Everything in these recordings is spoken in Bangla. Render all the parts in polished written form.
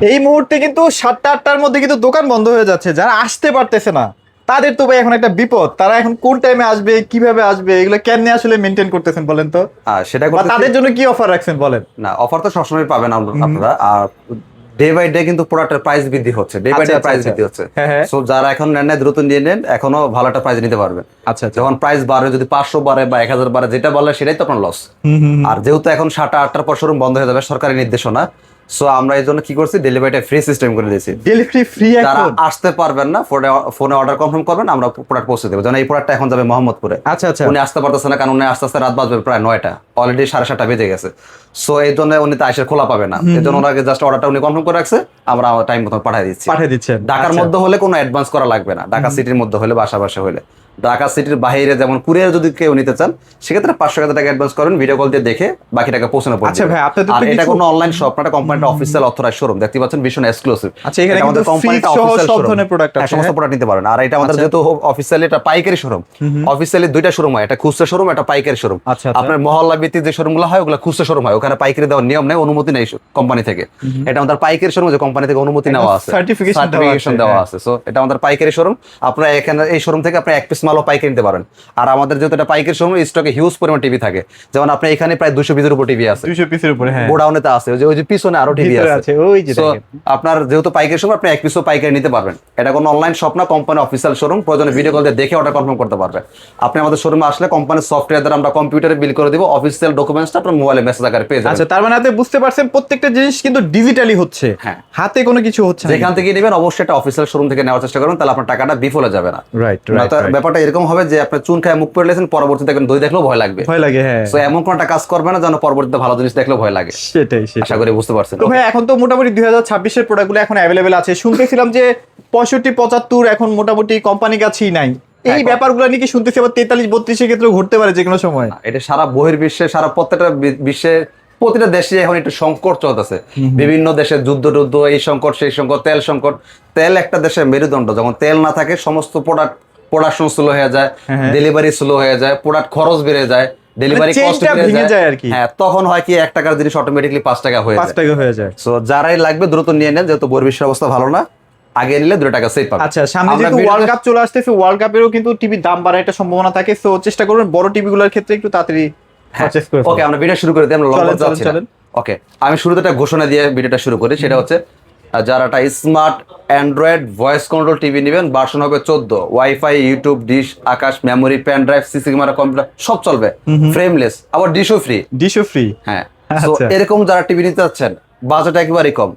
এই মুহূর্তে কিন্তু 7টা-8টার মধ্যে কিন্তু দোকান বন্ধ হয়ে যাচ্ছে, যারা আসতে পারতেছে না তাদের তো ভাই এখন একটা বিপদ। তারা এখন কোন টাইমে আসবে, কিভাবে আসবে, এগুলো কেমনে আসলে মেনটেন করতেছেন বলেন তো? সেটা বা তাদের জন্য কি অফার রাখছেন বলেন? না, অফার তো সবসময় পাবেন আপনারা। আর ডে বাই ডে কিন্তু প্রোডাক্টের প্রাইস বৃদ্ধি হচ্ছে, ডে বাই ডে প্রাইস বৃদ্ধি হচ্ছে। সো যারা এখন নেন না দ্রুত নিয়ে নেন, এখনো ভালো একটা প্রাইস নিতে পারবেন। আচ্ছা, যখন প্রাইস বাড়ে, যদি 500 বাড়ে বা 1000 বাড়ে, যেটা বলে সেটাই তো আপনার লস। আর যেহেতু এখন 7টা-8টার পর শোরুম বন্ধ হয়ে যাবে, সরকারি নির্দেশনা, সো আমরা এই জন্য কি করছি, ডেলিভারিটা ফ্রি সিস্টেম করে দিয়েছি। Delivery free. যারা আসতে পারবেন না, ফোনে অর্ডার কনফার্ম করবেন, আমরা প্রোডাক্ট পৌঁছে দেবো। যেন এই প্রোডাক্টটা এখন যাবে মোহাম্মদপুরে। আচ্ছা আচ্ছা। উনি আসতে পারতেছে না, কারণ উনি আস্তে আস্তে রাত বাজবে প্রায় 9টা, অলরেডি 7:30 বেজে গেছে। সো এই জন্য উনি তো আইসে খোলা পাবে না, এই জন্য ওনাকে জাস্ট অর্ডারটা উনি কনফার্ম করে রাখছে, আমরা টাইম মতো পাঠিয়ে দিচ্ছেন। ঢাকার মধ্যে হলে কোনো অ্যাডভান্স করা লাগবে না, ঢাকা সিটির মধ্যে হলে বা আশেপাশে হলে। ঢাকা সিটির বাইরে যেমন কুরিয়ার যদি কেউ নিতে চান, সেক্ষেত্রে 500 টাকা অ্যাডভান্স করেন, ভিডিও কল দিয়ে দেখে বাকি টাকা পৌঁছানো পড়বে। আচ্ছা ভাই, আপনাদের আর এটা কোনো অনলাইন শপ না, এটা কোম্পানিটা অফিসিয়াল অথরাইজড শোরুম, দেখতে পাচ্ছেন ভীষণ এক্সক্লুসিভ। আচ্ছা, এখানে আমাদের কোম্পানিটা অফিসিয়াল সব ধরনের প্রোডাক্ট আছে, সমস্ত প্রোডাক্ট নিতে পারেন। আর এটা আমাদের যেহেতু অফিসিয়ালি এটা পাইকারি শোরুম, অফিসিয়ালি দুইটা শোরুম হয়, এটা খুচরা শোরুম, এটা পাইকারি শোরুম। আপনার মহল্লা ভিত্তিক যে শোরুমগুলো হয় ওগুলো খুচরা শোরুম হয়, ওখানে পাইকারি দেওয়ার নিয়ম নেই, অনুমতি নেই কোম্পানি থেকে। এটা আমাদের পাইকারি শোরুম, যে কোম্পানি থেকে অনুমতি নেওয়া আছে, সার্টিফিকেশন দেওয়া আছে। সো এটা আমাদের পাইকারি শোরুম। আপনারা এখানে এই শোরুম থেকে আপনি এক পিস মালও পাইকারি নিতে পারেন। আর আমাদের যেহেতু এটা পাইকারি শোরুম, স্টকে হিউজ পরিমাণ টিভি থাকে। যেমন আপনি এখানে প্রায় 200 পিসের উপর টিভি আছে, 200 পিসের উপরে। হ্যাঁ, গোডাউনেতে আছে, ওই যে পিছনে আরো টিভি আছে। সো আপনার যেহেতু পাইকারি শোরুম, আপনি এক পিসও পাইকারি নিতে পারবেন। এটা কোনো অনলাইন শপ না, কোম্পানি অফিসিয়াল শোরুম। প্রয়োজনে ভিডিও কল দিয়ে দেখে অর্ডার কনফার্ম করতে পারবেন। আপনি আমাদের শোরুমে আসলে কোম্পানির সফটওয়্যার দ্বারা আমরা কম্পিউটারে বিল করে দিব, অফিসিয়াল ডকুমেন্টসটা আপনার মোবাইলে মেসেজ আকারে পেয়ে যাবেন। আচ্ছা, তার মানে আপনি বুঝতে পারছেন প্রত্যেকটা জিনিস কিন্তু ডিজিটালি হচ্ছে, হাতে কোনো কিছু হচ্ছে না। যেখান থেকে নেবেন অবশ্যই একটা অফিসিয়াল শোরুম থেকে নেওয়ার চেষ্টা করবেন, তাহলে আপনার টাকাটা বিফলে যাবে না। রাইট। ব্যাপারটা এরকম হবে যে আপনি চুন খায় মুখ পড়ে লেছেন, পরবর্তীতে দেখবেন দই দেখলেও ভয় লাগবে। হ্যাঁ। সো এমন কোনটা কাজ করবে না যেন পরবর্তীতে ভালো জিনিস দেখলেও ভয় লাগে। সেটাই। আশা করি বুঝতে পারছেন। তো ভাই, এখন তো মোটামুটি 2026 এর প্রোডাক্টগুলো এখন অ্যাভেলেবেল আছে। শুনতেছিলাম যে 65-75 এখন মোটামুটি কোম্পানির কাছেই নাই। এই ব্যাপারগুলো নিয়ে কি শুনতেছি আবার 43-32 এর ক্ষেত্রেও ঘটতে পারে যে কোনো সময়? এটা সারা বহির্বিশ্বে, সারা প্রত্যেকটা বিশ্বে, প্রতিটা দেশে এখন একটু সংকট চলতেছে। বিভিন্ন দেশে যুদ্ধ, এই সংকট সেই সংকট, তেল সংকট। তেল একটা দেশের মেরুদণ্ড, যখন তেল না থাকে সমস্ত প্রোডাকশন স্লো হয়ে যায়, ডেলিভারি স্লো হয়ে যায়, প্রোডাক্ট খরচ বেড়ে যায়, ডেলিভারি কস্ট বেড়ে যায় আর কি। হ্যাঁ, তখন হয় কি 1 টাকার জিনিস অটোমেটিক্যালি 5 টাকা হয়ে যায়। সো যারাই লাগবে দ্রুত নিয়ে নেন, যেহেতু বহির্বিশ্বের অবস্থা ভালো না, আগে নিলে 2 টাকা সেভ পাবেন। আচ্ছা, সামনে যেহেতু ওয়ার্ল্ড কাপ চলে আসতেছে, ওয়ার্ল্ড কাপেরও কিন্তু টিভির দাম বাড়ার একটা সম্ভাবনা থাকে। সো চেষ্টা করবেন বড় টিভিগুলোর ক্ষেত্রে একটু তাড়াতাড়ি পারচেজ করে। ওকে, আমরা ভিডিও শুরু করে দিই, আমরা লম্বা যাচ্ছি না। ওকে, আমি শুরুতে একটা ঘোষণা দিয়ে ভিডিওটা শুরু করি। সেটা হচ্ছে, যারা একটা smart Android voice control TV নেবেন, ভার্সন হবে 14, WiFi, YouTube, dish, Akash, memory, pen drive, CC camera, computer সব চলবে, ফ্রেমলেস, আবার ডিশও ফ্রি। হ্যাঁ, তো এরকম যারা টিভি নিতে চাচ্ছেন, বাজেট একেবারেই কম,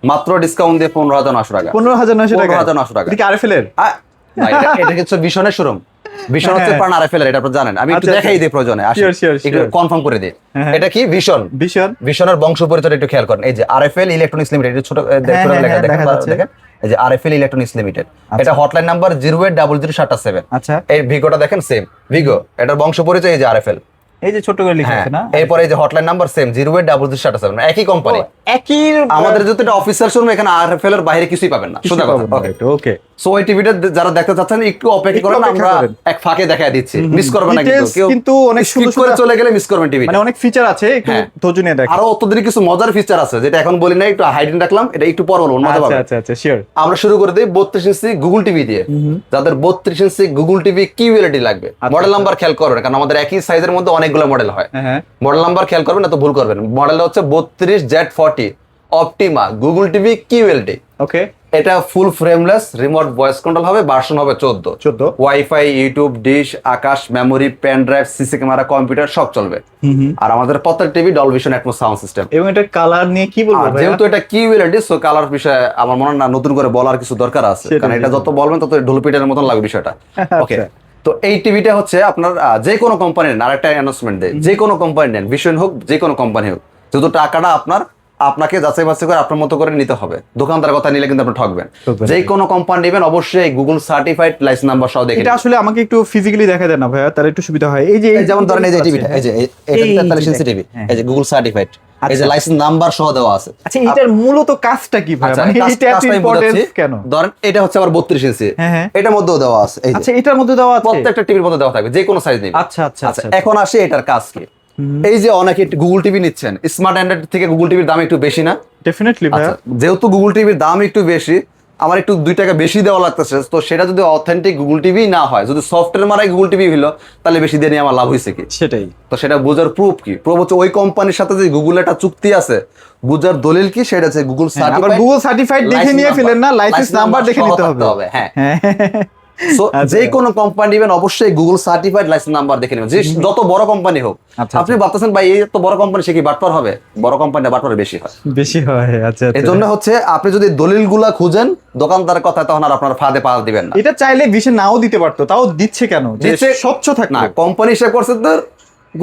মাত্র ডিসকাউন্ট দিয়ে 15,900 টাকা। 15,900 টাকা। এটা কি আরএফএল এর? এটা কিছু ভিশনের শোরুম। ভিশন হচ্ছে পার্ন আরএফএল এর, এটা আপনারা জানেন। আমি একটু দেখাই দিই প্রয়োজনে, একটু কনফার্ম করে দিই। এটা কি ভিশনের বংশ পরিচয় একটু খেয়াল করেন। এই যে আরএফএল ইলেকট্রনিক্স লিমিটেড, ছোট লেখা দেখেন, এই যে আরএফএল ইলেকট্রনিক্স লিমিটেড। এটা হটলাইন নাম্বার 0800787। আচ্ছা, এই ভিগোটা দেখেন, সেম ভিগো, এটার বংশ পরিচয় এই যে আরএফএল, এই যে ছোট করে লেখা আছে না। এরপর এই যে হটলাইন নাম্বার সেম 0800787, একই কোম্পানি, একই। আমাদের যেহেতু এটা অফিসিয়াল শোরুম, এখানে আরএফএল এর বাইরে কিছুই পাবেন না, সোজা কথা। ওকে, সো এই টিভিটা যারা দেখতে চাচ্ছেন একটু অপেক্ষা করেন, আমরা এক ফাঁকে দেখায় দিচ্ছি, মিস করবেন না কিন্তু অনেক সুন্দর করে চলে গেলে মিস করবেন টিভি। মানে অনেক ফিচার আছে, একটু ধৈর্য নিয়ে দেখেন। আরো অত্যধিক কিছু মজার ফিচার আছে, যেটা এখন বলি না, একটু হাইডিং রাখলাম, এটা একটু পর বলবো, মজা পাবেন। আচ্ছা, শিওর। আমরা শুরু করে দিই 32 ইঞ্চি গুগল টিভি দিয়ে। যাদের 32 ইঞ্চি গুগল টিভি কিউএলইডি লাগবে, মডেল নাম্বার খেয়াল করবেন, কারণ আমাদের একই সাইজের মধ্যে অনেকগুলো মডেল হয়। মডেল নাম্বার খেয়াল করবেন, না তো ভুল করবেন। মডেল হচ্ছে 32Z40 Optima Google TV QLED. Okay, এটা full frameless, remote voice control হবে, ভার্সন হবে 14। WiFi, YouTube, dish, Akash, memory, pen drive, CC camera, computer সব চলবে। আর আমাদের প্রত্যেক TV Dolby Vision Atmos sound system. এবং এটা কালার নিয়ে কি বলবো, যেহেতু এটা কিউএলডি, সো কালার বিষয়ে আমার মনে হয় না নতুন করে বলার কিছু দরকার আছে, কারণ এটা যত বলবেন তত ঢোলপিটের মতন লাগবে বিষয়টা। ওকে, তো এই টিভিটা হচ্ছে আপনার যে কোনো কোম্পানির, আরেকটা অ্যানাউন্সমেন্ট দেয়, যে কোনো কোম্পানি নেন, ভিশন হোক, যে কোনো কোম্পানি হোক, যেহেতু টাকাটা আপনাকে যাচাই বাছাই করে আপনার মতো করে নিতে হবে। দোকানদার কথা নিলে কিন্তু আপনি ঠকবেন। যে কোনো কোম্পানি নেবেন অবশ্যই গুগল সার্টিফাইড লাইসেন্স নাম্বার সহ দেখে। এটা আসলে আমাকে একটু ফিজিক্যালি দেখা দেন না ভাইয়া, তাহলে একটু সুবিধা হয়। এই যে যেমন ধরেন এই যে টিভিটা, এই যে এটা 43 ইঞ্চি টিভি, এই যে গুগল সার্টিফাইড, এই যে লাইসেন্স নাম্বার সহ দেওয়া আছে। আচ্ছা, এটার মূলত কাজটা কি ভাই? মানে এটা এত ইম্পর্টেন্ট কেন? ধরেন এটা হচ্ছে আবার 32 ইঞ্চি, এটার মধ্যেও দেওয়া আছে। এই যে আচ্ছা, এটার মধ্যে দেওয়া আছে, প্রত্যেকটা টিভির মধ্যে দেওয়া থাকবে, যে কোনো সাইজ নেবেন। আচ্ছা, এখন আসে এটার কাজ কি। এই যে অনেকে গুগল টিভি নিচ্ছেন, স্মার্ট অ্যান্ড্রয়েড থেকে গুগল টিভির দাম একটু বেশি না? ডেফিনেটলি ভাইয়া। আচ্ছা, যেহেতু গুগল টিভির দাম একটু বেশি, আমার একটু 2 টাকা বেশি দেওয়া লাগতেছে, তো সেটা যদি অথেন্টিক গুগল টিভি না হয়, যদি সফটওয়্যার মারাই গুগল টিভি হলো, তাহলে বেশি দিয়ে নিয়ে আমার লাভ হয়েছে কি? সেটাই। তো সেটা বোঝার প্রুফ কি? প্রুফ হচ্ছে ওই কোম্পানির সাথে যে গুগল একটা চুক্তি আছে, বুঝার দলিল কি? সেটা হচ্ছে গুগল আবার সার্টিফাইড, গুগল সার্টিফাইড দেখে নিয়ে ফেলেন না, লাইসেন্স নাম্বার দেখে নিতে হবে। হ্যাঁ। হ্যাঁ সো আচ্ছা। যে কোনো কোম্পানি নেবেন অবশ্যই গুগল সার্টিফাইড লাইসেন্স নাম্বার দেখে নেবেন, যে যত বড় কোম্পানি হোক। আচ্ছা, আপনি ভাবতেছেন ভাই এই তো বড় কোম্পানি, সে কি বাটপার হবে? বড় কোম্পানি বাটপার বেশি হয়। বেশি হয়। আচ্ছা এই জন্য হচ্ছে আপনি যদি দলিলগুলা খুঁজেন দোকানদারের কথা, তখন আর আপনার ফাঁদে পা দিবেন না। এটা চাইলে বিষে নাও দিতে পারতো, তাও দিচ্ছে কেন? যে দিচ্ছে স্বচ্ছ থাক না, কোম্পানি হিসেব করছে তো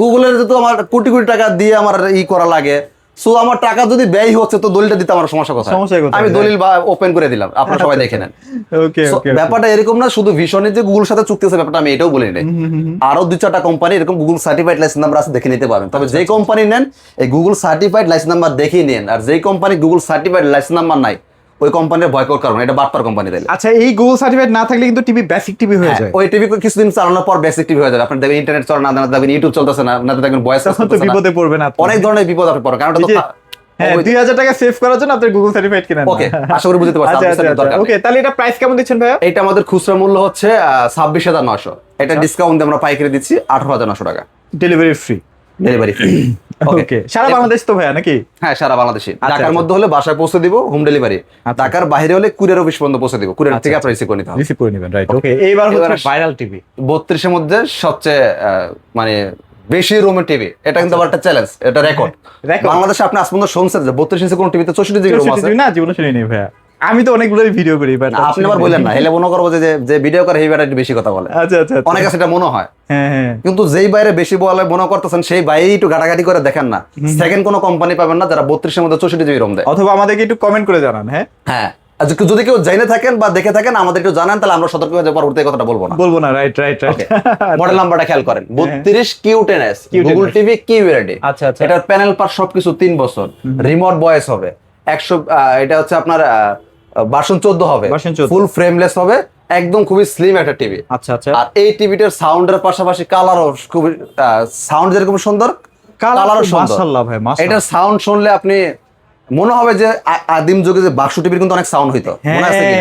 গুগলের যেহেতু আমার কোটি কোটি টাকা দিয়ে আমার করা লাগে, সো আমার টাকা যদি ব্যয় হচ্ছে তো দলিলটা দিতে আমার সমস্যা কোথায়? আমি দলিল বা ওপেন করে দিলাম, আপনারা সবাই দেখে নেন। ওকে So, ওকে। ব্যাপারটা এরকম না শুধু ভিশনের যে গুগল সাথে চুক্তি আছে ব্যাপারটা আমি এটাও বলি নাই। আরো 2-4টা কোম্পানি এরকম গুগল সার্টিফাইড লাইসেন্স নাম্বার আছে, দেখে নিতে পারবেন। তবে যে কোম্পানি নেন এই গুগল সার্টিফাইড লাইসেন্স নাম্বার দেখে নেন, আর যেই company Google certified licence number নাই ওই কোম্পানির বয়কট করুন, এটা বাটপার কোম্পানি দিলে। আচ্ছা, এই গুগল সার্টিফাইড না থাকলে কিন্তু টিভি বেসিক টিভি হয়ে যায়। ওই টিভি কিছুদিন চালানোর পর বেসিক টিভি হয়ে যাবে। আপনি দেখবেন ইন্টারনেট চলে না, দেখবেন ইউটিউব চলতেছে না, না দেখবেন ভয়েস, তখন তো বিপদে পড়বেন আপনি। অনেক ধরনের বিপদ আপনি পড়েন, কারণ হ্যাঁ, 2000 টাকা সেভ করার জন্য আপনি গুগল সার্টিফাইড কিনেন। ওকে, আশা করি বুঝতে পারছেন। ওকে, তাহলে এটা প্রাইস কেমন দিচ্ছেন ভাইয়া? এটা আমাদের খুচরা মূল্য হচ্ছে 26,900, এটা ডিসকাউন্ট দিয়ে আমরা পাইকারি দিচ্ছি 18,900 টাকা। Delivery free. Delivery free. Okay, সারা বাংলাদেশ তো ভাইয়া নাকি? হ্যাঁ, সারা বাংলাদেশে। ঢাকার আচ্ছা। মধ্যে হলে বাসায় পৌঁছে দিব, হোম ডেলিভারি। ঢাকার বাইরে হলে কুরিয়ার অফিস পর্যন্ত পৌঁছে দিব, কুরিয়ার থেকে আপনারা রিসিভ করে নিতে হবে। রিসিভ করে নেবেন, রাইট। ওকে, এইবার হচ্ছে ভাইরাল টিভি 32 এর মধ্যে সবচেয়ে মানে বেশি রুমের টিভি, এটা কিন্তু আবার একটা চ্যালেঞ্জ, এটা রেকর্ড। বাংলাদেশে আপনি আজ পর্যন্ত শুনছেন যে 32 ইঞ্চি কোন টিভিতে 64 জিবি রুম আছে? না, জীবনে শুনিনি ভাইয়া। আমি তো অনেকগুলোই ভিডিও করি, বাট আপনি আবার বললেন না, হেলে মনে করবো যে ভিডিও করে এই ব্যাটা একটু বেশি কথা বলে। আচ্ছা আচ্ছা। অনেক আছে এটা মনে হয়। হ্যাঁ হ্যাঁ। কিন্তু যেই বাইরে বেশি বলে মনে করতেছেন, সেই বাইরে একটু ঘাটাঘাটি করে দেখেন না, সেকেন্ড কোনো কোম্পানি পাবেন না যারা 32 এর মধ্যে 64 জিবি রুম দেয়। অথবা আমাদেরকে একটু কমেন্ট করে জানান। হ্যাঁ হ্যাঁ, যদি কেউ জেনে থাকেন বা দেখে থাকেন আমাদের একটু জানান, তাহলে আমরা সতর্ক হয়ে পরবর্তী কথাটা বলবো না। বলবো না, রাইট রাইট রাইট। মডেল নাম্বারটা খেয়াল করেন, 32 Q10s গুগল টিভি QLED। আচ্ছা আচ্ছা। এটার প্যানেল পার সবকিছু 3 বছর, রিমোট ভয়েস হবে 100, এটা হচ্ছে আপনার ভার্সন 14 হবে, ফুল ফ্রেমলেস হবে, একদম খুবই স্লিম একটা টিভি। আচ্ছা আচ্ছা। আর এই টিভিটার সাউন্ডের পাশাপাশি কালারও খুবই, সাউন্ড যেরকম সুন্দর কালারও সুন্দর। মাশাআল্লাহ ভাই, মাশাআল্লাহ। এটার সাউন্ড শুনলে আপনি মনে হবে যে আদিম যুগে যে বাক্স টিভির কিন্তু অনেক সাউন্ড হইতো, মনে আছে কি?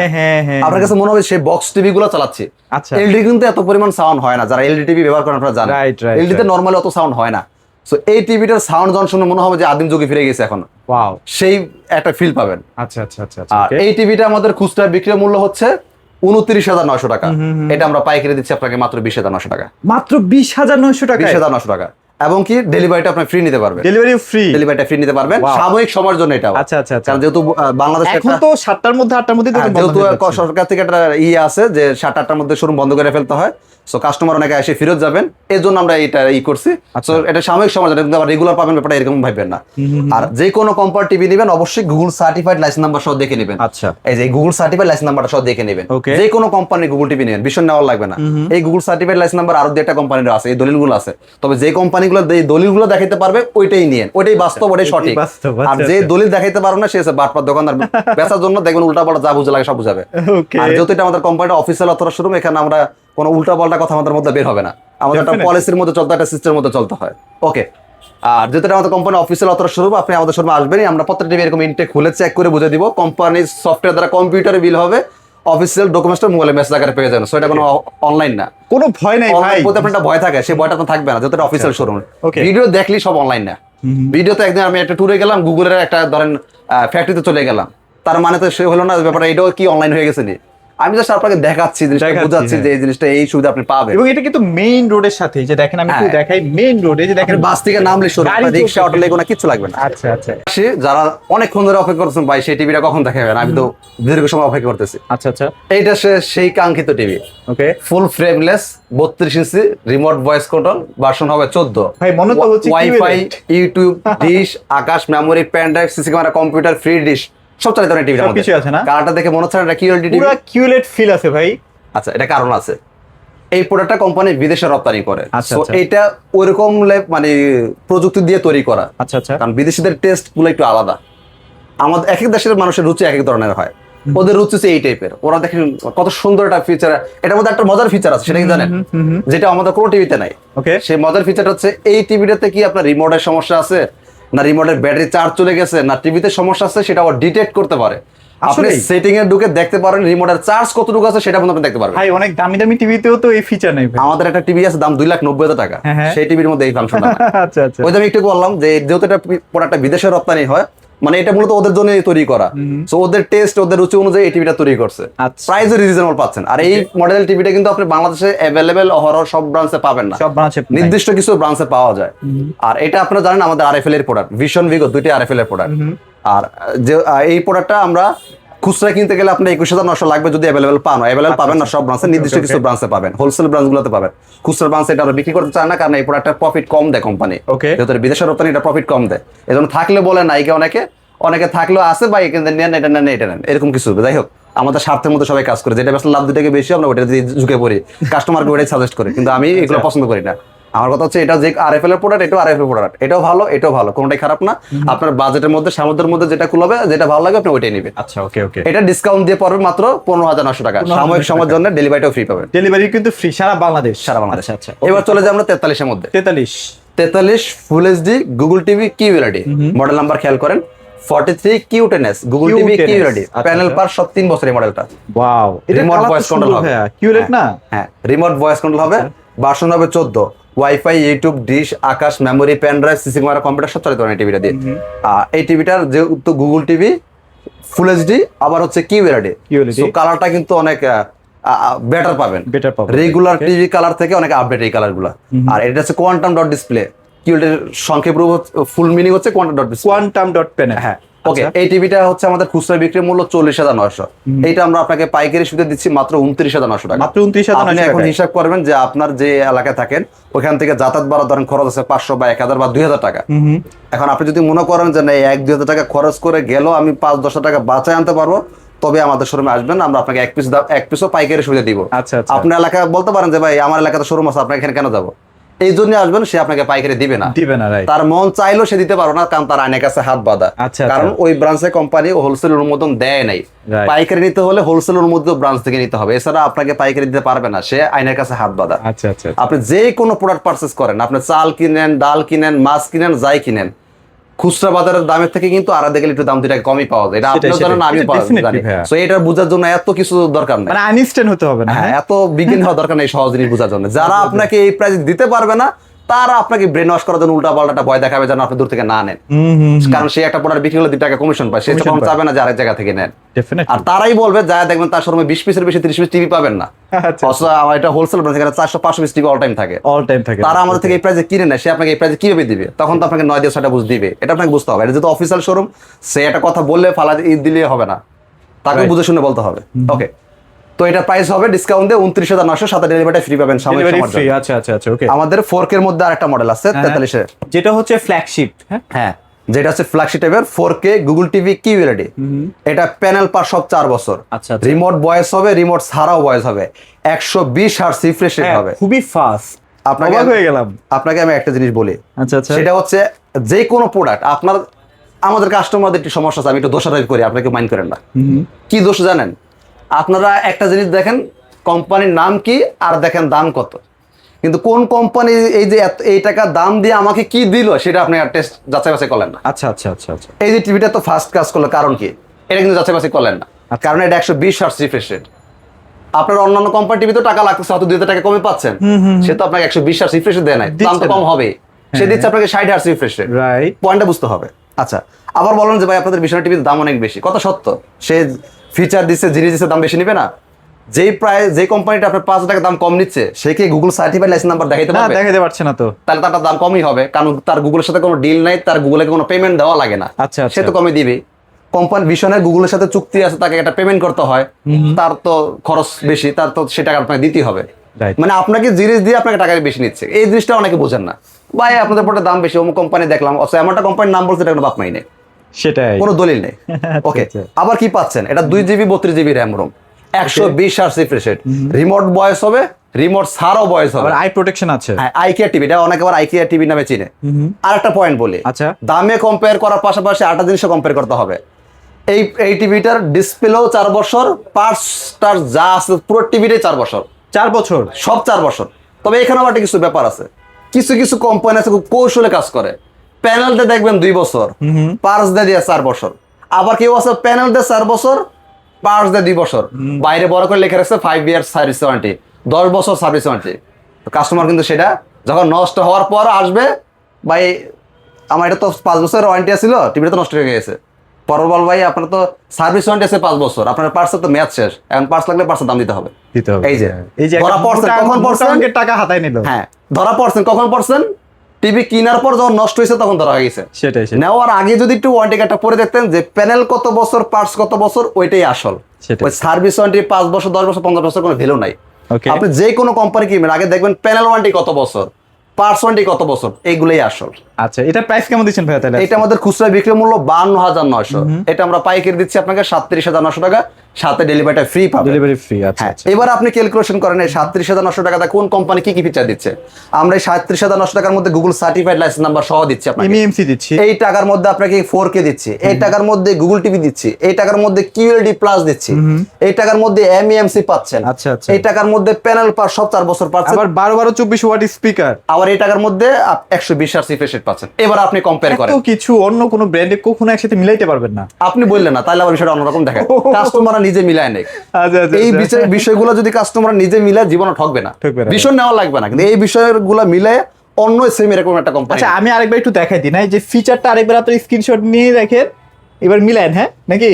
আপনার কাছে মনে হবে সেই বক্স টিভি গুলো চালাচ্ছি। আচ্ছা। এলডি কিন্তু এত পরিমাণ সাউন্ড হয় না, যারা এলডি টিভি ব্যবহার করেন আপনারা জানেন। এলডি তে নরমালি অত সাউন্ড হয় না। সো এই টিভিটার সাউন্ড যখন শুনে মনে হবে যে আদিম যুগে ফিরে গেছে এখন। ওয়াও, সেই একটা ফিল পাবেন। আচ্ছা আচ্ছা আচ্ছা। আর এই টিভিটা আমাদের খুচরা বিক্রয় মূল্য হচ্ছে 29,900 টাকা। এটা আমরা পাইকারি দিচ্ছি আপনাকে মাত্র 20,900 টাকা। মাত্র 20,900 টাকা? 20,900 টাকা। এবং কি ডেলিভারিটা আপনি ফ্রি নিতে পারবেন। Delivery free? ডেলিভারিটা ফ্রি নিতে পারবেন সাময়িক সময়ের জন্য। এটা আচ্ছা আচ্ছা। কারণ যেহেতু বাংলাদেশে এখন তো 7টার মধ্যে 8টার মধ্যে যেহেতু সরকার থেকে একটা আছে যে 7-8টার মধ্যে শোরুম বন্ধ করে ফেলতে হয়, সো কাস্টমার অনেকে এসে ফেরত যাবেন, এই জন্য আমরা এটা করছি। সো এটা সাময়িক সময়, কিন্তু আবার রেগুলার পাবেন ব্যাপারটা এরকম ভাববেন না। আর যে কোনো কোম্পানি টিভি নেবেন অবশ্যই গুগল সার্টিফাইড লাইসেন্স নাম্বার সহ দেখে নেবেন। আচ্ছা, এই যে গুগল সার্টিফাইড লাইসেন্স নাম্বারটা সহ দেখে নেবেন। যে কোনো কোম্পানি গুগল টিভি নেবেন, ভীষণ নেওয়ার লাগবে না। এই গুগল সার্টিফাইড লাইসেন্স নাম্বার আরো 2টা কোম্পানির আছে, এই দলিলগুলো আছে। তবে যে কোম্পানিগুলো এই দলিলগুলো দেখাইতে পারবে ওইটাই নিয়েন, ওইটাই বাস্তব, ওইটাই সঠিক। আর যে দলিল দেখাইতে পারবে না সে বাটপার দোকানদার, বেচার জন্য দেখবেন উল্টাপাল্টা যা বুঝে লাগে সব বুঝাবে। আর যেহেতু এটা আমাদের কোম্পানির অফিসিয়াল অথরাইজড শোরুম, এখানে আমরা কোনো উল্টাপাল্টা কথা আমাদের মধ্যে বের হবে না। আমাদের একটা পলিসির মধ্যে চলতে, একটা সিস্টেমের মধ্যে চলতে হয়। ওকে। আর যেহেতু আমাদের কোম্পানি অফিসিয়াল অথরাইজড শোরুম, আপনি আমাদের শোরুমে আসবেনই, আমরা প্রত্যেকটা টিভি এরকম ইনটেক খুলে চেক করে বুঝে দিব। কোম্পানির সফটওয়্যার দ্বারা কম্পিউটারে বিল হবে, অফিসিয়াল ডকুমেন্টসটা মোবাইলে মেসেজ আকারে পেয়ে যাবেন। সো এটা কোনো অনলাইন না, কোনো ভয় নাই ভাই। প্রতি আপনার একটা ভয় থাকে, সেই ভয়টা তো থাকবে না যেহেতু এটা অফিসিয়াল শোরুম। ভিডিও দেখলি সব অনলাইন না। ভিডিওতে একদিন আমি একটা ট্যুরে গেলাম, গুগলের একটা ধরেন ফ্যাক্টরিতে চলে গেলাম, তার মানে তো সে হলো না ব্যাপারটা এটাও কি অনলাইন হয়ে গেছে নি। আমি জাস্ট আপনাকে দেখাচ্ছি, জিনিসটা বোঝাচ্ছি যে এই জিনিসটা এই সুবিধা আপনি পাবেন। এবং এটা কিন্তু মেইন রোডের সাথে, যে দেখেন আমি একটু দেখাই, মেইন রোডে যে দেখেন বাস থেকে নামলে শোরুম, রিকশা অটো লেগে কোনো কিছু লাগবে না। আচ্ছা আচ্ছা। যারা অনেকক্ষণ ধরে অপেক্ষা করছেন ভাই সেই টিভিটা কখন দেখাবেন, আমি তো দীর্ঘ সময় অপেক্ষা করতেছি। আচ্ছা আচ্ছা। এইটা সেই কাঙ্ক্ষিত TV. Okay, full frameless 32 inch, remote voice control, version হবে 14। ভাই মনে তো হচ্ছে WiFi, YouTube, dish, Akash, memory, pen drive, CC camera, computer, free dish, সব চালিত টিভি আমাদের। কিছু আছে না? কালারটা দেখে মনে হচ্ছে এটা QLED টিভি, পুরো QLED ফিল আছে ভাই। আচ্ছা, এটা কারণ আছে, এই প্রোডাক্টটা কোম্পানি বিদেশে রপ্তানি করে। আচ্ছা, সো এটা ওইরকম মানে প্রযুক্তি দিয়ে তৈরি করা। আচ্ছা আচ্ছা। কারণ বিদেশিদের টেস্ট গুলো একটু আলাদা, আমাদের এক এক দেশের মানুষের রুচি এক এক ধরনের হয়। ওদের রুচি হচ্ছে এই টাইপের। ওরা দেখেন কত সুন্দর একটা ফিচার, এটার মধ্যে একটা মজার ফিচার আছে, সেটা কি জানেন? যেটা আমাদের কোনো টিভিতে নাই। ওকে, সেই মজার ফিচারটা হচ্ছে এই টিভিটাতে কি আপনার রিমোটের সমস্যা আছে, না রিমোটের ব্যাটারি চার্জ চলে গেছে, না টিভিতে সমস্যা আছে, সেটা ও ডিটেক্ট করতে পারে। আপনি আসলেই? সেটিং এ ঢুকে দেখতে পারেন রিমোটের চার্জ কতটুকু আছে, সেটা আপনি দেখতে পারবেন। ভাই অনেক দামি দামি টিভিতেও তো এই ফিচার নেই ভাই। আমাদের একটা টিভি আছে দাম 2,90,000 টাকা, হ্যাঁ, হ্যাঁ। সেই টিভির মধ্যে এই ফাংশনটা নাই। আচ্ছা আচ্ছা। ওই যে আমি একটু বললাম যে যেহেতু এটা প্রোডাক্টটা বিদেশে রপ্তানি হয়, মানে এটা মূলত ওদের জন্যই তৈরি করা, সো ওদের টেস্ট ওদের রুচি অনুযায়ী এই টিভিটা তৈরি করছে। আচ্ছা। প্রাইসও রিজনেবল পাচ্ছেন। আর এই মডেল টিভিটা কিন্তু আপনি বাংলাদেশে অ্যাভেলেবেল অহরহ সব ব্রাঞ্চে পাবেন না, সব ব্রাঞ্চে নির্দিষ্ট কিছু ব্রাঞ্চে পাওয়া যায়। আর এটা আপনারা জানেন আমাদের আরএফএল এর প্রোডাক্ট, ভিশন ভিগো দুইটি আরএফএল এর প্রোডাক্ট। আর যে এই প্রোডাক্টটা আমরা খুচরা কিনতে গেলে আপনার 21,900 লাগবে, যদি অ্যাভেলেবেল পান। অ্যাভেলেবেল পাবেন না সব ব্রাঞ্চে, নির্দিষ্ট কিছু ব্রাঞ্চে পাবেন, হোলসেল ব্রাঞ্চগুলোতে পাবেন। খুচরা ব্রাঞ্চে এটা বিক্রি করতে চায় না, কারণ এই প্রোডাক্টের প্রফিট কম দেয় কোম্পানি। Okay. যেহেতু বিদেশের রপ্তানি এটা প্রফিট কম দেয়, এজন্য থাকলে বলে না একে অনেকে থাকলেও আছে বা এখানে নেন এটা নেন এটা নেন এরকম কিছু। যাই হোক, আমাদের স্বার্থের মধ্যে সবাই কাজ করে, যেটা বেশ লাভ দুটাকে বেশি আমরা ওটা দিয়ে ঝুঁকে পড়ি, কাস্টমারকে ওটাই সাজেস্ট করি, কিন্তু আমি এগুলো পছন্দ করি না। আমার কথা হচ্ছে এটা যে আরএফএল এর প্রোডাক্ট, এটাও আরএফএল প্রোডাক্ট, এটাও ভালো এটাও ভালো, কোনটাই খারাপ না। আপনার বাজেটের মধ্যে সামর্থ্যের মধ্যে যেটা কুলাবে, যেটা ভালো লাগে আপনি ওইটাই নেবেন। আচ্ছা ওকে ওকে। এটা ডিসকাউন্ট দিয়ে পড়বে মাত্র 15,900 টাকা, 15,900 সাময়িক সময়ের জন্য ডেলিভারিটাও ফ্রি পাবেন। ডেলিভারি কিন্তু ফ্রি সারা বাংলাদেশ। সারা বাংলাদেশ। আচ্ছা। এবার চলে যাই আমরা 43 এর মধ্যে। 43 full HD Google TV QLED, model number খেয়াল করেন 43 কিউ10s গুগল টিভি Q10s, কিউএলইডি, আচ্ছা, প্যানেল আচ্ছা। পার সব 3 বছরের মডেলটা। ওয়াও, এটা রিমোট কালার ভয়েস তো কন্ট্রোল সুন্দর হবে। ভাইয়া। কিউলেট না? হ্যাঁ, রিমোট ভয়েস কন্ট্রোল হবে, ভার্সন হবে 14, WiFi, YouTube, dish, Akash, memory, pen drive, CC camera, computer সব চালিত হয় এই টিভিটা দিয়ে। এই টিভিটার যেহেতু গুগল টিভি ফুল এইচডি আবার হচ্ছে কিউএলইডি, QLED সো কালারটা কিন্তু অনেক বেটার পাবেন, Better পাবেন। Regular Okay. টিভি কালার থেকে অনেক আপডেট এই কালারগুলো। আর এটা হচ্ছে কোয়ান্টাম ডট ডিসপ্লে, কিউএলইডির সংক্ষেপ রূপ ফুল মিনিং হচ্ছে quantum dot display. Quantum dot panel. হ্যাঁ, ওকে। এই টিভিটা হচ্ছে আমাদের খুচরা বিক্রির মূল্য 40,900, এইটা আমরা আপনাকে পাইকারি সুদে দিচ্ছি মাত্র 29,900 টাকা। মাত্র 29,900 আপনি এখন টাকায়। হিসাব করবেন যে আপনার যে এলাকায় থাকেন ওখান থেকে যাতায়াত ভাড়া ধরেন খরচ আছে 500 বা 1,000 বা 2,000 টাকা। এখন আপনি যদি মনে করেন যে না 1-2,000 টাকা খরচ করে গেলেও আমি 5-10 টাকা বাঁচায় আনতে পারবো, তবে আমাদের শোরুমে আসবেন, আমরা আপনাকে এক পিসও পাইকারি সুবিধা দিব। আচ্ছা, আচ্ছা। আপনার এলাকায় বলতে পারেন যে ভাই আমার এলাকাতে শোরুম আছে, আপনাকে এখানে কেন যাবো, এই জন্য আসবেন, সে আপনাকে পাইকারি দিবে না। রাইট। তার মন চাইলেও সে দিতে পারো না, কারণ তার আইনের কাছে হাত বাঁধা। আচ্ছা, কারণ ওই ব্রাঞ্চে কোম্পানি হোলসেল অনুমোদন দেয় নাই। Right. পাইকারি নিতে হলে হোলসেল অনুমোদিত ব্রাঞ্চ থেকে নিতে হবে, এছাড়া আপনাকে পাইকারি দিতে পারবে না, সে আইনের কাছে হাত বাঁধা। আচ্ছা আচ্ছা। আপনি যে কোনো প্রোডাক্ট পারচেস করেন, আপনি চাল কিনেন, ডাল কিনেন, মাছ কিনেন, যাই কিনেন, খুচরা বাজারের দামের থেকে কিন্তু আড়া দেখলে একটু দাম 2 টাকা কমই পাওয়া যায়। এটা আপনিও সেটাই, জানেন, সেটাই। আমিও এটা definitely জানি। ভাইয়া। সো এটা বোঝার জন্য এত কিছু দরকার নেই। মানে আইনস্টাইন হতে হবে না। হ্যাঁ, এত বিজ্ঞানী হওয়ার দরকার নেই সহজ জিনিস বোঝার জন্য। যারা আপনাকে এই প্রাইস দিতে পারবে না, তারা আপনাকে ব্রেন ওয়াশ করার জন্য উল্টা পাল্টা ভয় দেখাবে যেন আপনি দূর থেকে না নেন। কারণ সে একটা প্রোডাক্ট বিক্রি হলে 2 টাকা কমিশন পায়, সে তখন চাবে না যে আরেক জায়গা থেকে নেন। ডেফিনেটলি। আর তারাই বলবে যা দেখবেন তার শোরুমে 20 পিসের বেশি 30 পিস টিভি পাবেন না। আচ্ছা। অথচ আমার এটা হোলসেল ব্রাঞ্চ, এখানে 400-500 পিস টিভি অল টাইম থাকে। অল টাইম থাকে। তারা আমাদের থেকে এই প্রাইসে কিনে নেয়, সে আপনাকে এই প্রাইসে কিভাবে দিবে? তখন তো আপনাকে 9 দিয়ে 6টা বুঝ দিবে, এটা আপনাকে বুঝতে হবে। এটা যেহেতু অফিসিয়াল শোরুম, সে একটা কথা বললে ফালা দিলে হবে না, তাকে Right. বুঝে শুনে বলতে হবে। ওকে, তো এটা প্রাইস হবে ডিসকাউন্ট দিয়ে 29,900, সাথে ডেলিভারিটা ফ্রি পাবেন সাময়িক ডেলিভারি সময়ের ফ্রি। জন্য। আচ্ছা আচ্ছা আচ্ছা ওকে। আমাদের 4K এর মধ্যে আরেকটা মডেল আছে 43 এর, যেটা হচ্ছে ফ্ল্যাগশিপ। হ্যাঁ, যেটা হচ্ছে ফ্ল্যাগশিপ টাইপের 4K গুগল টিভি কিউএলইডি। এটা প্যানেল পার সব 4 বছর, আচ্ছা, আচ্ছা। রিমোট ভয়েস হবে, রিমোট ছাড়াও ভয়েস হবে, 120 হার্টজ রিফ্রেশ রেট হবে। খুবই ফাস্ট। আপনাকে অবাক হয়ে গেলাম। আপনাকে আমি একটা জিনিস বলি, আচ্ছা আচ্ছা। সেটা হচ্ছে যে কোনো প্রোডাক্ট আপনার আমাদের কাস্টমারদের একটু সমস্যা আছে, আমি একটু দোষারোপ করি, আপনাকে মাইন্ড করেন না। কি দোষ জানেন? আপনারা একটা জিনিস দেখেন কোম্পানির নাম কি আর দেখেন দাম কত, কিন্তু কোন কোম্পানি এই যে এই টাকা দাম দিয়ে আমাকে কি দিল সেটা আপনি আর টেস্ট যাচাই বাছাই করলেন না। আচ্ছা আচ্ছা আচ্ছা আচ্ছা। এই যে টিভিটা তো ফার্স্ট কাজ করলো, কারণ কি? এটা কিন্তু যাচাই বাছাই করলেন না, কারণ এটা 120 হার্টজ রিফ্রেশ রেট। আপনার অন্যান্য কোম্পানি টিভি তো টাকা লাগতেছে, হয়তো 2 টাকা কমে পাচ্ছেন, সে তো আপনাকে 120 হার্টজ রিফ্রেশ দেয় নাই, দাম তো কম হবে, সে দিচ্ছে আপনাকে 60 হার্টজ রিফ্রেশ রেট। রাইট। পয়েন্টটা বুঝতে হবে। আচ্ছা, আবার বলেন যে ভাই আপনাদের বিশাল টিভির দাম অনেক বেশি, কথা সত্য, সে ফিচার দিচ্ছে, জিনিস দিচ্ছে, দাম বেশি নিবে না। যে কোম্পানিটা আপনার 5 টাকা দাম কম নিচ্ছে, সে কি গুগল সার্টিফাইড লাইসেন্স নাম্বার দেখাইতে না, পারবে? দেখাতে পারছে না তো। তাহলে তার দাম কমই হবে, কারণ তার গুগলের সাথে কোনো ডিল নাই, তার গুগলে কোনো পেমেন্ট দেওয়া লাগে না। আচ্ছা, আচ্ছা। সে তো কমে দিবে। কোম্পানি ভিশনের গুগলের সাথে চুক্তি আছে, তাকে একটা পেমেন্ট করতে হয়, তার তো খরচ বেশি, তার তো সে টাকা আপনাকে দিতেই হবে। Right. মানে আপনাকে জিনিস দিয়ে আপনাকে টাকা বেশি নিচ্ছে, এই জিনিসটা অনেকে বোঝেন না। ভাই আপনাদের পরে দাম বেশি, অমুক কোম্পানি দেখলাম, অথচ এমনটা কোম্পানির নাম বলছে, এটা কোনো বাপ মাই নেই, সেটাই। কোনো দলিল নেই। আচ্ছা, ওকে, আচ্ছা। আবার কি পাচ্ছেন? এটা 2GB 32GB RAM ROM, 120 hertz refresh rate, remote voice হবে, রিমোট ছাড়াও ভয়েস হবে। আবার আই প্রোটেকশন আছে। হ্যাঁ, আইকিয়া টিভি, এটা অনেকে আবার আইকিয়া টিভি নামে চিনে। আর একটা পয়েন্ট বলি, আচ্ছা। দামে কম্পেয়ার করার পাশাপাশি আরেকটা জিনিসও কম্পেয়ার করতে হবে। এই টিভিটার ডিসপ্লেও 4 বছর, পার্টসটার যা আছে পুরো টিভিটাই 4 বছর, 4 বছর। সব 4 বছর। তবে এখানে আবার একটা কিছু ব্যাপার আছে, কিছু কিছু কোম্পানি আছে খুব কৌশলে কাজ করে। প্যানেল দিয়ে দেখবেন 2 বছর, পার্স দিয়ে 4 বছর। আবার কেউ আছে প্যানেল দিয়ে 4 বছর, পার্স দিয়ে 2 বছর, বাইরে বড় করে লেখা রাখছে 5 ইয়ার সার্ভিস ওয়ারেন্টি, 10 বছর সার্ভিস ওয়ারেন্টি। কাস্টমার কিন্তু সেটা যখন নষ্ট হওয়ার পর আসবে, ভাই আমার এটা তো 5 বছরের ওয়ারেন্টি ছিল, টিভিটা তো নষ্ট হয়ে গেছে। পরের বল ভাই আপনার তো সার্ভিস ওয়ারেন্টি আছে 5 বছর, আপনার পার্সের তো মেয়াদ শেষ, এখন পার্স লাগলে পার্সের দাম দিতে হবে। এই যে ধরা পড়ছেন, কখন পড়ছেন? টাকা হাতায় নিল। হ্যাঁ, ধরা পড়ছেন কখন পড়ছেন? টিভি কেনার পর যখন নষ্ট হয়েছে তখন ধরা হয়ে গেছে। সেটাই। নেওয়ার আগে যদি একটু ওয়ারেন্টি কার্ডটা পরে দেখতেন যে প্যানেল কত বছর, পার্টস কত বছর, ওইটাই আসল। ওই সার্ভিস ওয়ারেন্টি 5 বছর, 10 বছর, 15 বছর কোনো ভ্যালু নাই। আপনি যে কোনো কোম্পানি কিনবেন আগে দেখবেন প্যানেল ওয়ারেন্টি কত বছর, পার্টস ওয়ারেন্টি কত বছর, এইগুলোই আসল। আচ্ছা, এটা প্রাইস কেমন দিচ্ছেন ভাইয়া তাহলে? এটা আমাদের খুচরা বিক্রি মূল্য 52,900, এটা আমরা পাইকারি দিচ্ছি আপনাকে 37,900 টাকা, সাথে ডেলিভারিটা ফ্রি পাবেন। Delivery free. আচ্ছা, এবার আপনি ক্যালকুলেশন করেন এই 37,900 টাকাতে কোন কোম্পানি কি কি ফিচার দিচ্ছে। আমরা এই 37,900 টাকার মধ্যে গুগল সার্টিফাইড লাইসেন্স নাম্বার সহ দিচ্ছি আপনাকে, এমইএমসি দিচ্ছি। এই টাকার মধ্যে আপনাকে 4K দিচ্ছি, এই টাকার মধ্যে গুগল টিভি দিচ্ছি, এই টাকার মধ্যে QLED প্লাস দিচ্ছি, এই টাকার মধ্যে MEMC পাচ্ছেন। আচ্ছা। এই টাকার মধ্যে প্যানেল পার সব 4 বছর পাচ্ছেন, আবার 12-24 ওয়াট স্পিকার। আবার এই টাকার মধ্যে 120 Hz রিফ্রেশ রেট পাচ্ছেন। এবার আপনি কম্পেয়ার করেন। এত কিছু অন্য কোনো ব্র্যান্ডে কখনো একসাথে মিলাইতে পারবেন না। আপনি বললেন না, তাহলে আবার বিষয়টা অন্যরকম দেখেন। কাস্টমাররা নিজে মিলায় নেয়। এই বিষয়গুলো যদি কাস্টমার নিজে মিলায় জীবনে ঠকবে না, বিষয় নেওয়া লাগবে না, কিন্তু এই বিষয়গুলো মিলে অন্য সেম এরকম একটা কোম্পানি। আচ্ছা, আমি আরেকবার একটু দেখাই দিই না, এই যে ফিচারটা আরেকবার আপনি স্ক্রিনশট নিয়ে দেখেন, এবার মিলান, হ্যাঁ নাকি?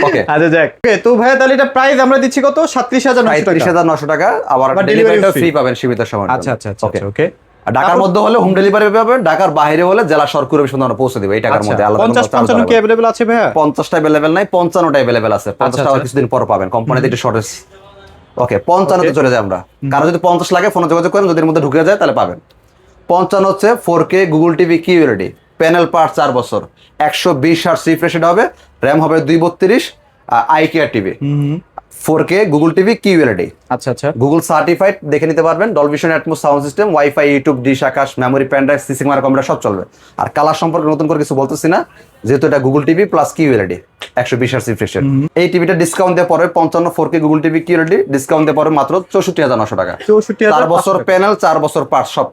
ওকে, আচ্ছা যাক। তো ভাইয়া তাহলে এটা প্রাইস আমরা দিচ্ছি কত? 37,900 টাকা। আবার ডেলিভারিটা ফ্রি পাবেন সীমিত সময়। আচ্ছা। ওকে। আর ঢাকার মধ্যে হলে হোম ডেলিভারি পাবেন, ঢাকার বাইরে হলে জেলা সরকারি অফিসে আমরা পৌঁছে দেব। এই টাকার মধ্যে আলাদা 50-55 কি अवेलेबल আছে ভাইয়া? 50টা अवेलेबल নাই, 55টা अवेलेबल আছে। 50টা আর কিছুদিন পর পাবেন, কোম্পানিতে একটু শর্টেজ। ওকে, 55 তে চলে যাই আমরা। কারো যদি 50 লাগে ফোনে যোগাযোগ করেন, যদি এর মধ্যে ঢুকে যায় তাহলে পাবেন। 55 হচ্ছে 4K Google TV QLED, panel part 4 বছর, 120 Hz রিফ্রেশ রেট হবে, র‍্যাম হবে 232, eyecare TV, 4K Google TV QLED। আচ্ছা। গুগল সার্টিফাইড দেখে নিতে পারবেন, Dolby Vision Atmos sound system, WiFi, YouTube, dish, Akash, memory, pen drive, CC camera, computer সব চলবে। আর কালার সম্পর্কে নতুন করে কিছু বলতেছি না, যেহেতু এটা Google TV plus QLED, 120 Hz refresh rate. এই টিভিটা ডিসকাউন্ট দিয়ে পরে 55 4K Google TV QLED discount দিয়ে পরে মাত্র 64,900 টাকা। 4 বছর প্যানেল, 4 বছর পার্ট সব,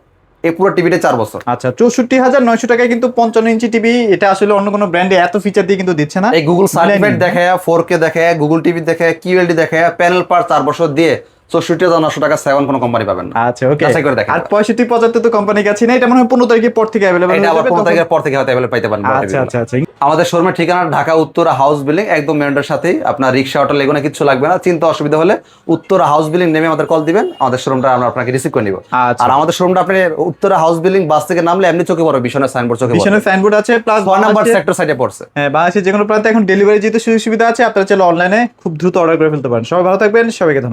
এই পুরো টিভিটা 4 বছর। আচ্ছা, 64,900 টাকায় কিন্তু 55 ইঞ্চি টিভি। এটা আসলে অন্য কোনো ব্র্যান্ডে এত ফিচার দিয়ে কিন্তু দিচ্ছে না। এই গুগল সার্টিফাইড দেখায়, 4K দেখায়, গুগল টিভি দেখায়, QLED দেখায়, প্যানেল পার্ট 4 বছর দিয়ে 64,900 টাকা সেভেন কোনো কোম্পানি পাবেন না। আচ্ছা, ওকে। আশা করে দেখেন। আর 65-75 তো কোম্পানির কাছে না, এটা মনে হয় 15 তারিখের পর থেকে अवेलेबल এটা আবার 15 তারিখের পর থেকে হয়তো अवेलेबल পাইতে পারেন। আচ্ছা। আমাদের শোরুমের ঠিকানা ঢাকা উত্তরা হাউস বিল্ডিং, একদম মেন রোডের সাথেই। আপনার রিকশা, অটো লেগুনা কিছু লাগবে না। চিন্তা অসুবিধা হলে উত্তরা হাউস বিল্ডিং নেমে আমাদের কল দিবেন, আমাদের শোরুমটা আমরা আপনাকে রিসিভ করে নিব। আর আমাদের শোরুমটা আপনি উত্তরা হাউস বিল্ডিং বাস থেকে নামলে এমনি চোখে পড়বে, বিশনের সাইনবোর্ড চোখে পড়বে। বিশনের সাইনবোর্ড আছে, প্লাস 6 নাম্বার সেক্টর সাইডে পড়ছে। হ্যাঁ, বাংলাদেশের যে কোনো প্রান্তে এখন ডেলিভারি যেতে সুযোগ সুবিধা আছে। আপনারা চলো অনলাইনে খুব দ্রুত অর্ডার করে ফেলতে পারেন। সবাই ভালো থাকবেন, সবাইকে ধন্যবাদ।